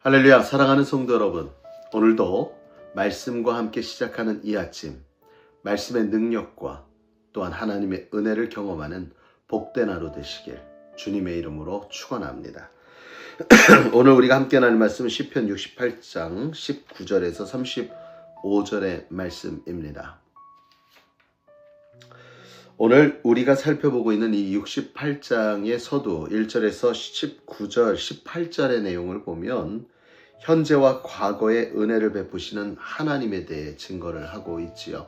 할렐루야, 사랑하는 성도 여러분, 오늘도 말씀과 함께 시작하는 이 아침, 말씀의 능력과 또한 하나님의 은혜를 경험하는 복된 하루 되시길 주님의 이름으로 축원합니다. 오늘 우리가 함께 나눌 말씀은 시편 68장 19절에서 35절의 말씀입니다. 오늘 우리가 살펴보고 있는 이 68장의 서두 1절에서 19절, 18절의 내용을 보면 현재와 과거의 은혜를 베푸시는 하나님에 대해 증거를 하고 있지요.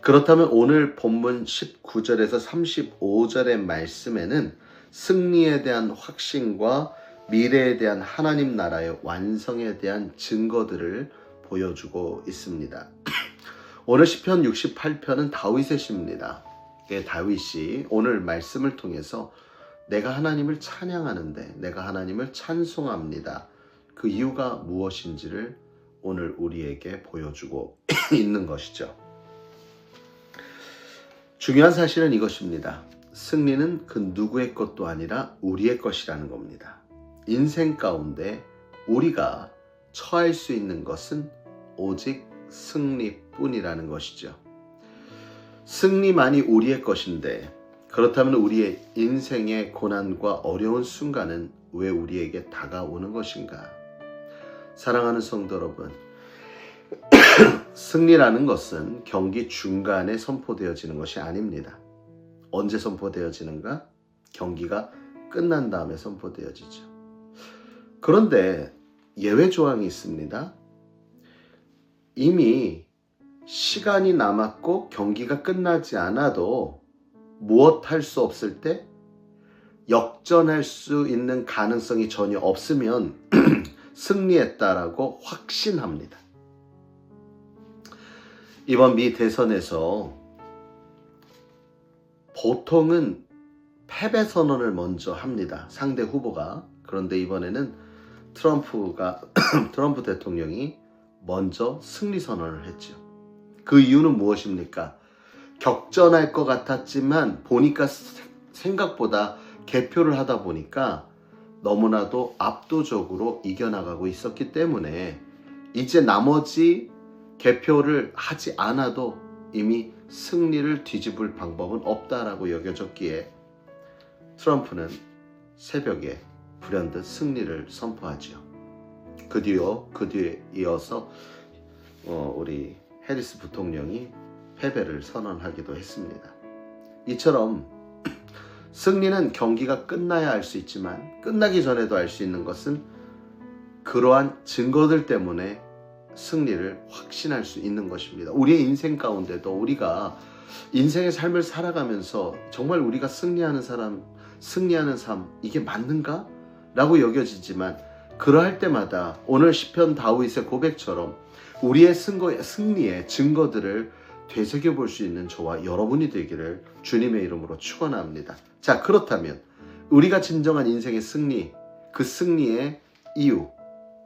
그렇다면 오늘 본문 19절에서 35절의 말씀에는 승리에 대한 확신과 미래에 대한 하나님 나라의 완성에 대한 증거들을 보여주고 있습니다. 오늘 시편 68편은 다윗의 시입니다. 다윗이 오늘 말씀을 통해서 내가 하나님을 찬양하는데, 내가 하나님을 찬송합니다, 그 이유가 무엇인지를 오늘 우리에게 보여주고 있는 것이죠. 중요한 사실은 이것입니다. 승리는 그 누구의 것도 아니라 우리의 것이라는 겁니다. 인생 가운데 우리가 처할 수 있는 것은 오직 승리뿐이라는 것이죠. 승리만이 우리의 것인데, 그렇다면 우리의 인생의 고난과 어려운 순간은 왜 우리에게 다가오는 것인가? 사랑하는 성도 여러분, 승리라는 것은 경기 중간에 선포되어지는 것이 아닙니다. 언제 선포되어지는가? 경기가 끝난 다음에 선포되어지죠. 그런데 예외 조항이 있습니다. 이미 시간이 남았고 경기가 끝나지 않아도 무엇 할 수 없을 때, 역전할 수 있는 가능성이 전혀 없으면 승리했다라고 확신합니다. 이번 미 대선에서 보통은 패배 선언을 먼저 합니다, 상대 후보가. 그런데 이번에는 트럼프 대통령이 먼저 승리 선언을 했죠. 그 이유는 무엇입니까? 격전할 것 같았지만 보니까 생각보다 개표를 하다 보니까 너무나도 압도적으로 이겨나가고 있었기 때문에 이제 나머지 개표를 하지 않아도 이미 승리를 뒤집을 방법은 없다라고 여겨졌기에 트럼프는 새벽에 불현듯 승리를 선포하죠. 그 뒤에 이어서 우리 해리스 부통령이 패배를 선언하기도 했습니다. 이처럼 승리는 경기가 끝나야 알 수 있지만 끝나기 전에도 알 수 있는 것은 그러한 증거들 때문에 승리를 확신할 수 있는 것입니다. 우리의 인생 가운데도 우리가 인생의 삶을 살아가면서 정말 우리가 승리하는 삶, 이게 맞는가? 라고 여겨지지만 그러할 때마다 오늘 시편 다윗의 고백처럼 우리의 승리의 증거들을 되새겨볼 수 있는 저와 여러분이 되기를 주님의 이름으로 축원합니다. 자, 그렇다면 우리가 진정한 인생의 승리, 그 승리의 이유,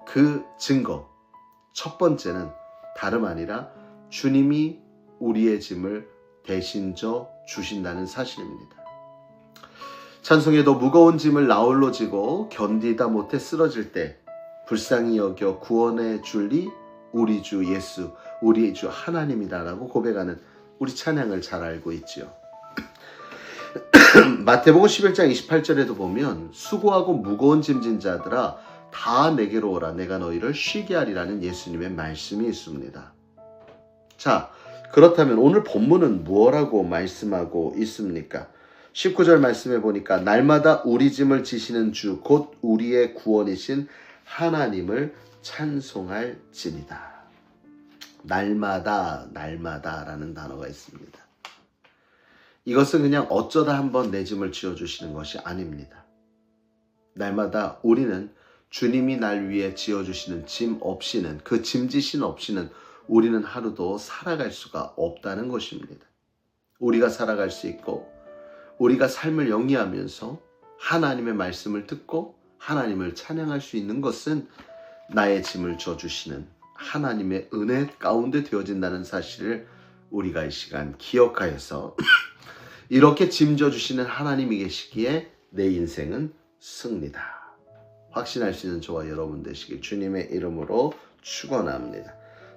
그 증거, 첫 번째는 다름 아니라 주님이 우리의 짐을 대신 져 주신다는 사실입니다. 찬송에도 무거운 짐을 나홀로 지고 견디다 못해 쓰러질 때 불쌍히 여겨 구원해 줄리 우리 주 예수, 우리 주 하나님이다라고 고백하는 우리 찬양을 잘 알고 있지요. 마태복음 11장 28절에도 보면 수고하고 무거운 짐진 자들아 다 내게로 오라, 내가 너희를 쉬게 하리라는 예수님의 말씀이 있습니다. 자, 그렇다면 오늘 본문은 뭐라고 말씀하고 있습니까? 19절 말씀해 보니까 날마다 우리 짐을 지시는 주 곧 우리의 구원이신 하나님을 찬송할지니다. 날마다라는 단어가 있습니다. 이것은 그냥 어쩌다 한번 내 짐을 지어주시는 것이 아닙니다. 날마다 우리는 주님이 날 위해 지어주시는 짐 없이는, 그 짐지신 없이는 우리는 하루도 살아갈 수가 없다는 것입니다. 우리가 살아갈 수 있고 우리가 삶을 영위하면서 하나님의 말씀을 듣고 하나님을 찬양할 수 있는 것은 나의 짐을 져주시는 하나님의 은혜 가운데 되어진다는 사실을 우리가 이 시간 기억하여서 이렇게 짐 져주시는 하나님이 계시기에 내 인생은 승리다. 확신할 수 있는 저와 여러분 되시길 주님의 이름으로 축원합니다.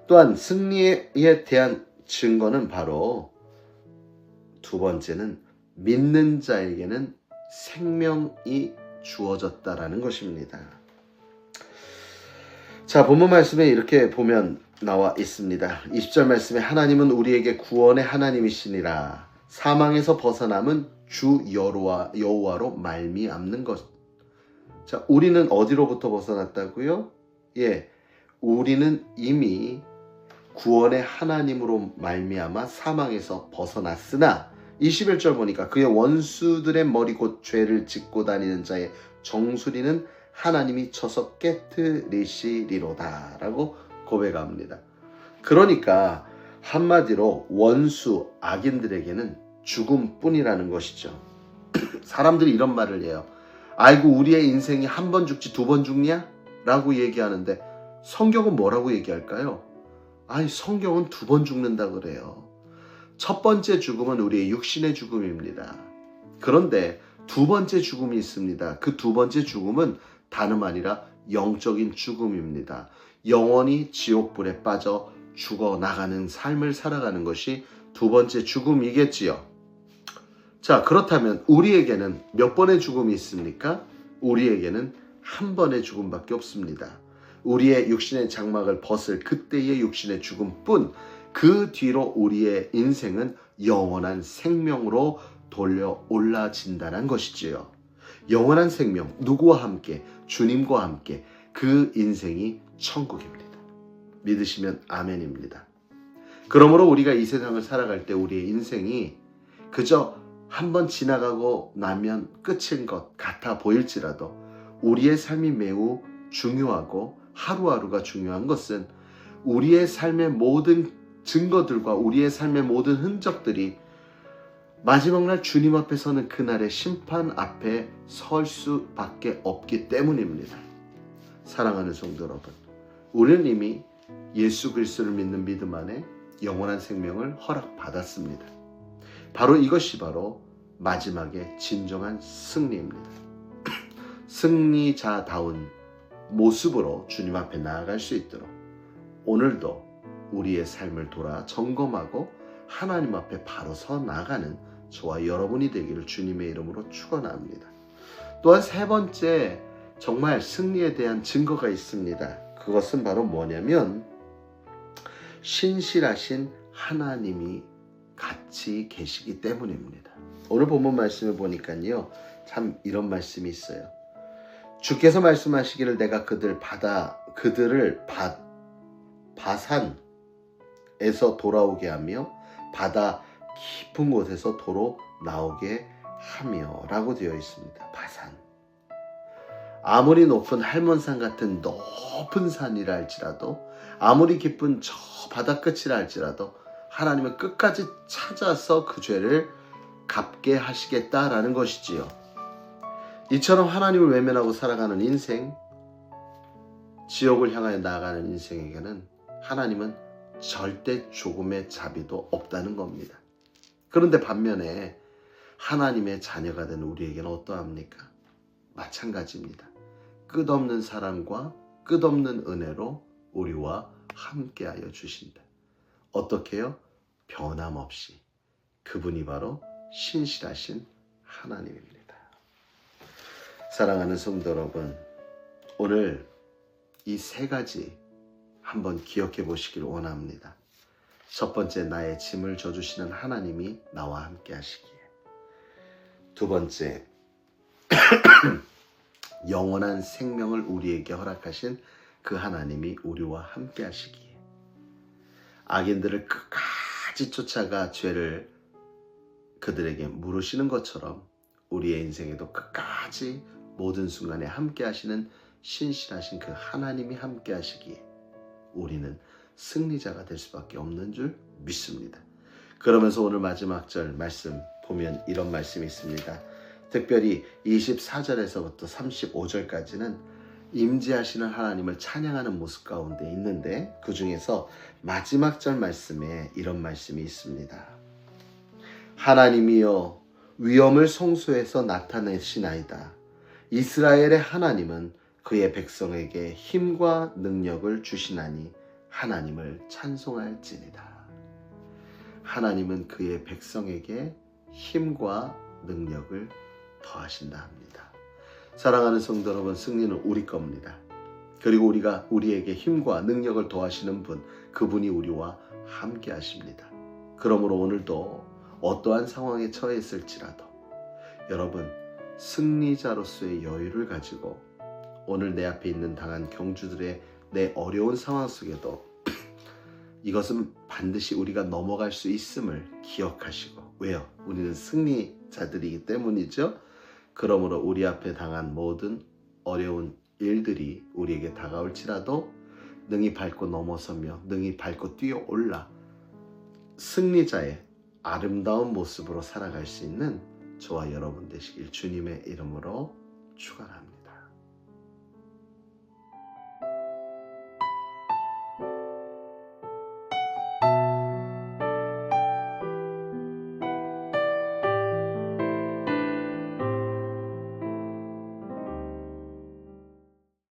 또한 승리에 대한 증거는 바로 두 번째는 믿는 자에게는 생명이 주어졌다라는 것입니다. 자, 본문 말씀에 이렇게 보면 나와 있습니다. 20절 말씀에 하나님은 우리에게 구원의 하나님이시니라. 사망에서 벗어남은 주 여호와로 말미암는 것. 자, 우리는 어디로부터 벗어났다고요? 예, 우리는 이미 구원의 하나님으로 말미암아 사망에서 벗어났으나 21절 보니까 그의 원수들의 머리 곧 죄를 짓고 다니는 자의 정수리는 하나님이 쳐서 깨트리시리로다 라고 고백합니다. 그러니까 한마디로 원수 악인들에게는 죽음뿐이라는 것이죠. 사람들이 이런 말을 해요. 아이고 우리의 인생이 한 번 죽지 두 번 죽냐? 라고 얘기하는데 성경은 뭐라고 얘기할까요? 아니 성경은 두 번 죽는다 그래요. 첫 번째 죽음은 우리의 육신의 죽음입니다. 그런데 두 번째 죽음이 있습니다. 그 두 번째 죽음은 다름 아니라 영적인 죽음입니다. 영원히 지옥불에 빠져 죽어나가는 삶을 살아가는 것이 두 번째 죽음이겠지요. 자, 그렇다면 우리에게는 몇 번의 죽음이 있습니까? 우리에게는 한 번의 죽음밖에 없습니다. 우리의 육신의 장막을 벗을 그때의 육신의 죽음뿐, 그 뒤로 우리의 인생은 영원한 생명으로 돌려 올라진다는 것이지요. 영원한 생명, 누구와 함께? 주님과 함께. 그 인생이 천국입니다. 믿으시면 아멘입니다. 그러므로 우리가 이 세상을 살아갈 때 우리의 인생이 그저 한번 지나가고 나면 끝인 것 같아 보일지라도 우리의 삶이 매우 중요하고 하루하루가 중요한 것은 우리의 삶의 모든 증거들과 우리의 삶의 모든 흔적들이 마지막 날 주님 앞에 서는 그날의 심판 앞에 설 수밖에 없기 때문입니다. 사랑하는 성도 여러분, 우리는 이미 예수 그리스도를 믿는 믿음 안에 영원한 생명을 허락받았습니다. 바로 이것이 바로 마지막에 진정한 승리입니다. 승리자다운 모습으로 주님 앞에 나아갈 수 있도록 오늘도 우리의 삶을 돌아 점검하고 하나님 앞에 바로 서 나가는 저와 여러분이 되기를 주님의 이름으로 축원합니다. 또한 세 번째 정말 승리에 대한 증거가 있습니다. 그것은 바로 뭐냐면 신실하신 하나님이 같이 계시기 때문입니다. 오늘 본문 말씀을 보니까요, 참 이런 말씀이 있어요. 주께서 말씀하시기를 내가 그들을 바산에서 돌아오게 하며 바다 깊은 곳에서 도로 나오게 하며 라고 되어 있습니다. 바산. 아무리 높은 할몬산 같은 높은 산이라 할지라도 아무리 깊은 저 바다 끝이라 할지라도 하나님은 끝까지 찾아서 그 죄를 갚게 하시겠다라는 것이지요. 이처럼 하나님을 외면하고 살아가는 인생, 지옥을 향하여 나아가는 인생에게는 하나님은 절대 조금의 자비도 없다는 겁니다. 그런데 반면에 하나님의 자녀가 된 우리에게는 어떠합니까? 마찬가지입니다. 끝없는 사랑과 끝없는 은혜로 우리와 함께하여 주신다. 어떻게요? 변함없이. 그분이 바로 신실하신 하나님입니다. 사랑하는 성도 여러분, 오늘 이 세 가지 한번 기억해 보시길 원합니다. 첫 번째, 나의 짐을 져주시는 하나님이 나와 함께 하시기에. 두 번째, 영원한 생명을 우리에게 허락하신 그 하나님이 우리와 함께 하시기에. 악인들을 끝까지 쫓아가 죄를 그들에게 물으시는 것처럼 우리의 인생에도 끝까지 모든 순간에 함께 하시는 신실하신 그 하나님이 함께 하시기에 우리는 승리자가 될 수밖에 없는 줄 믿습니다. 그러면서 오늘 마지막 절 말씀 보면 이런 말씀이 있습니다. 특별히 24절에서부터 35절까지는 임재하시는 하나님을 찬양하는 모습 가운데 있는데 그 중에서 마지막 절 말씀에 이런 말씀이 있습니다. 하나님이여 위엄을 성소에서 나타내시나이다. 이스라엘의 하나님은 그의 백성에게 힘과 능력을 주시나니 하나님을 찬송할지니라. 하나님은 그의 백성에게 힘과 능력을 더하신다 합니다. 사랑하는 성도 여러분, 승리는 우리 겁니다. 그리고 우리에게 힘과 능력을 더하시는 분, 그분이 우리와 함께 하십니다. 그러므로 오늘도 어떠한 상황에 처했을지라도 여러분, 승리자로서의 여유를 가지고 오늘 내 앞에 있는 당한 경주들의 내 어려운 상황 속에도 이것은 반드시 우리가 넘어갈 수 있음을 기억하시고, 왜요? 우리는 승리자들이기 때문이죠. 그러므로 우리 앞에 당한 모든 어려운 일들이 우리에게 다가올지라도 능히 밟고 넘어서며 능히 밟고 뛰어올라 승리자의 아름다운 모습으로 살아갈 수 있는 저와 여러분 되시길 주님의 이름으로 축원합니다.